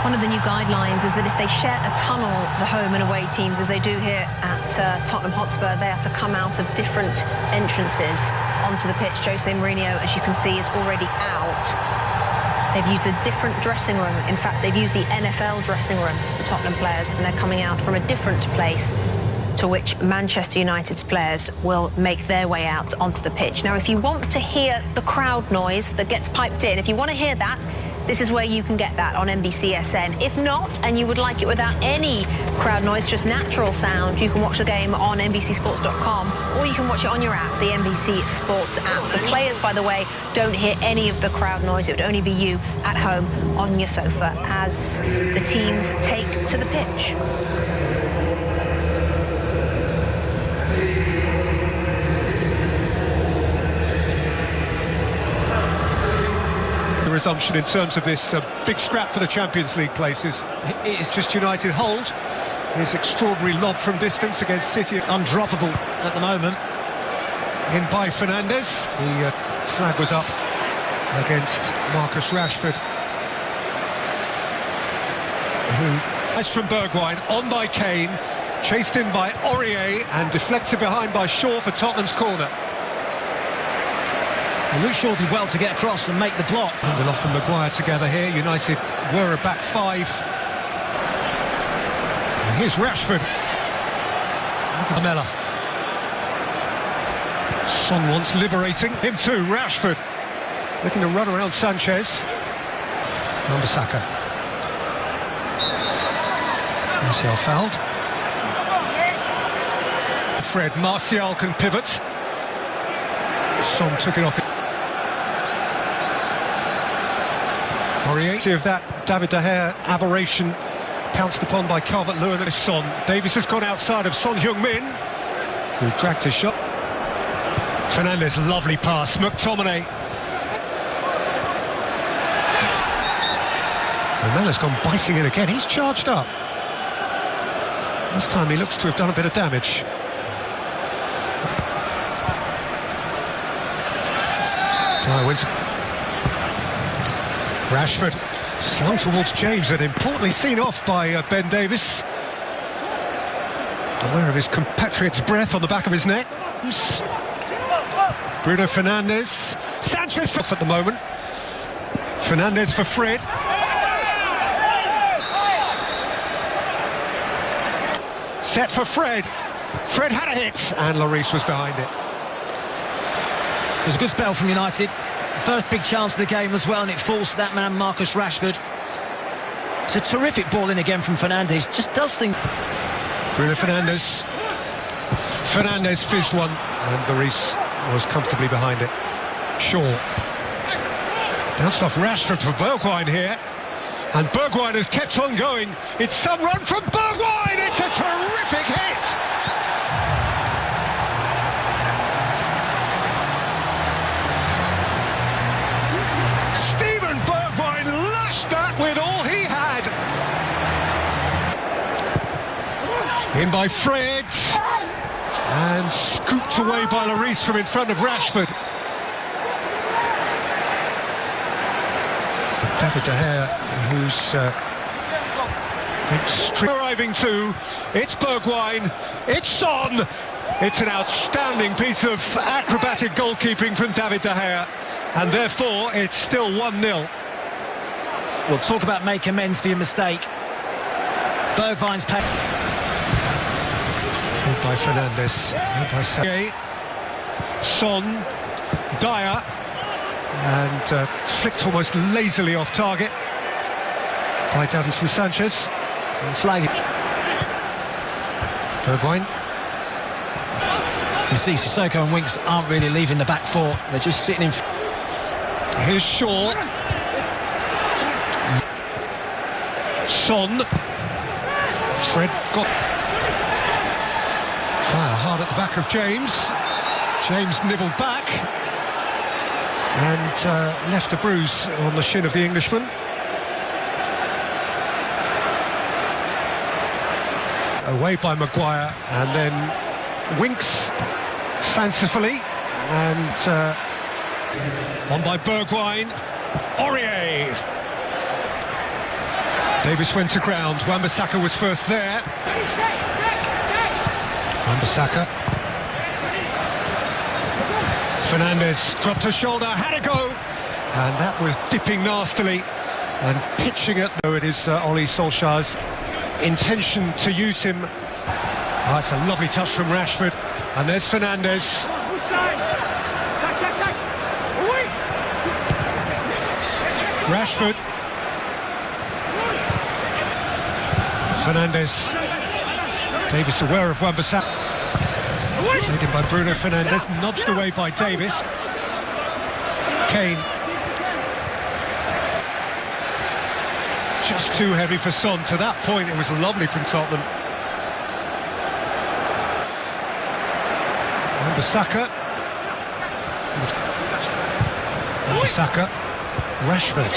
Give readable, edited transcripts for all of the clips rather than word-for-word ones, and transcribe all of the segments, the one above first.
One of the new guidelines is that if they share a tunnel, the home and away teams, as they do here at Tottenham Hotspur, they are to come out of different entrances onto the pitch. Jose Mourinho, as you can see, is already out. They've used a different dressing room. In fact, they've used the NFL dressing room, the Tottenham players, and they're coming out from a different place to which Manchester United's players will make their way out onto the pitch. Now, if you want to hear the crowd noise that gets piped in, if you want to hear that, this is where you can get that on NBCSN. If not, and you would like it without any crowd noise, just natural sound, you can watch the game on NBCSports.com, or you can watch it on your app, the NBC Sports app. The players, by the way, don't hear any of the crowd noise. It would only be you at home on your sofa as the teams take to the pitch. Resumption in terms of this big scrap for the Champions League places. It's just United hold his extraordinary lob from distance against City. Undroppable at the moment. In by Fernandes. The flag was up against Marcus Rashford. Pass from Bergwijn, on by Kane, chased in by Aurier and deflected behind by Shaw for Tottenham's corner. Luke Shaw did well to get across and make the block. Lindelof and Maguire together here. United were a back five. And here's Rashford. Lamela. Son wants liberating. Him too, Rashford. Looking to run around Sanchez. Wan-Bissaka. Martial fouled. Fred, Martial can pivot. Son took it off. Aurier. See if that David De Gea aberration pounced upon by Calvert-Lewin and Son. Davies has gone outside of Son Heung-min, who dragged his shot. Fernandes, lovely pass. McTominay. Lamela's gone biting in again. He's charged up. This time he looks to have done a bit of damage. Rashford slung towards James and importantly seen off by Ben Davies. Aware of his compatriot's breath on the back of his neck. Bruno Fernandes. Sanchez at the moment. Fernandes for Fred. Set for Fred. Fred had a hit and Lloris was behind it. It was a good spell from United. First big chance of the game as well, and it falls to that man, Marcus Rashford. It's a terrific ball in again from Fernandes. Just does things. Bruno Fernandes. Fernandes fizzed one, and Lloris was comfortably behind it. Shaw. Bounced off Rashford for Bergwijn here. And Bergwijn has kept on going. It's some run from Bergwijn! It's a terrific hit! With all he had. In by Fred. And scooped away by Lloris from in front of Rashford. David De Gea, who's arriving too. It's Bergwijn. It's Son. It's an outstanding piece of acrobatic goalkeeping from David De Gea. And therefore, it's still 1-0. We'll talk about make amends for your mistake. Bergwijn's pass. By Fernandes. Son. Dyer. And flicked almost lazily off target by Davinson Sanchez. And flag. Bergwijn. You see Sissoko and Winks aren't really leaving the back four. They're just sitting in. Here's Shaw. Son. Fred got hard at the back of James. James nibbled back and left a bruise on the shin of the Englishman. Away by Maguire, and then Winks fancifully, and on by Bergwijn. Aurier. Davis went to ground. Wan-Bissaka was first there. Wan-Bissaka. Fernandes dropped a shoulder, had a go, and that was dipping nastily and pitching it, though it is Ole Solskjaer's intention to use him. Oh, it's a lovely touch from Rashford, and there's Fernandes. Rashford. Fernandes. Davis aware of Wan-Bissaka. Taken by Bruno Fernandes, nudged away by Davis. Kane. Just too heavy for Son. To that point, it was lovely from Tottenham. Wan-Bissaka. Wan-Bissaka. Rashford.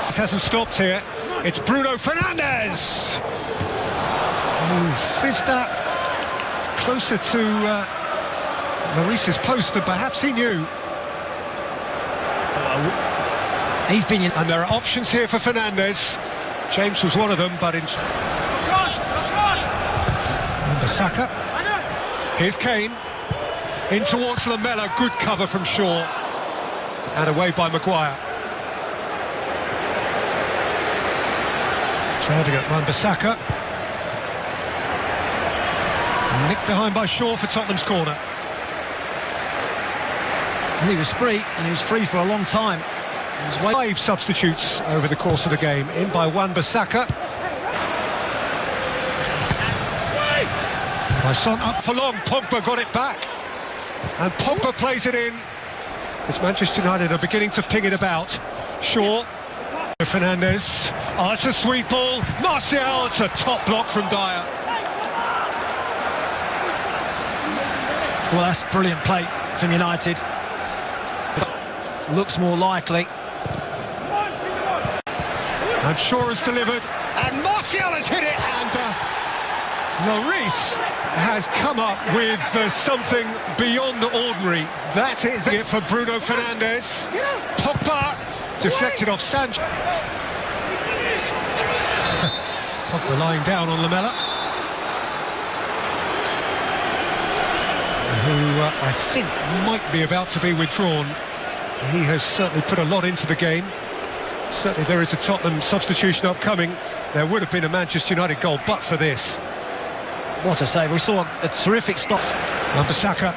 This hasn't stopped here. It's Bruno Fernandes! Who fizzed that closer to Lloris's post than perhaps he knew. He's been in... And there are options here for Fernandes. James was one of them, but in... Wan-Bissaka. Here's Kane. In towards Lamela. Good cover from Shaw. And away by Maguire. Driving at Wan-Bissaka. Nicked behind by Shaw for Tottenham's corner. And he was free, and he was free for a long time. He was 5 substitutes over the course of the game. In by Wan-Bissaka. By Son up for long. Pogba got it back. And Pogba plays it in. As Manchester United are beginning to ping it about. Shaw. Fernandes. Oh, it's a sweet ball. Martial, it's a top block from Dyer. Well, that's brilliant play from United. Looks more likely. And Shaw has delivered. And Martial has hit it. And Lloris has come up with something beyond the ordinary. That is it for Bruno Fernandes. Pogba deflected off Sanchez. Pogba lying down on Lamela, who I think might be about to be withdrawn. He has certainly put a lot into the game. Certainly there is a Tottenham substitution upcoming. There would have been a Manchester United goal, but for this. What a save. We saw a terrific stop. Wan-Bissaka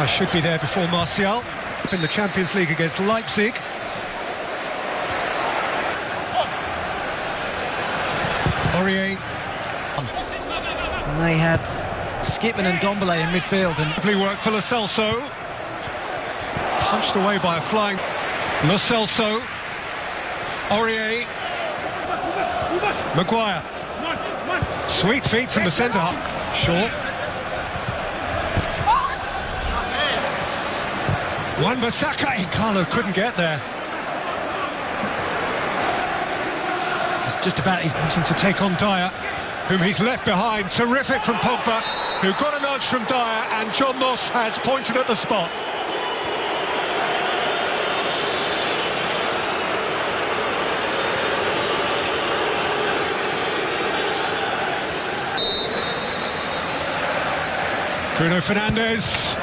should be there before Martial. In the Champions League against Leipzig. Aurier. And they had Skipman and Ndombele in midfield. And lovely work for Lo Celso. Punched away by a flying Lo Celso. Aurier. Maguire. Sweet feet from the centre half. Short. Wan-Bissaka. Carlo couldn't get there. It's just about he's wanting to take on Dyer, whom he's left behind. Terrific from Pogba, who got a nudge from Dyer, and John Moss has pointed at the spot. Bruno Fernandes.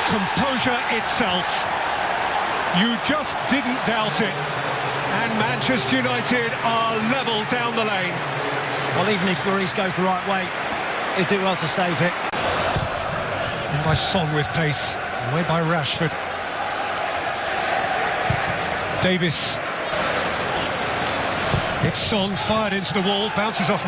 Composure itself. You just didn't doubt it. And Manchester United are level down the lane. Well, even if Lloris goes the right way, he'd do well to save it. And by Son with pace. Away by Rashford. Davis. It's Son, fired into the wall, bounces off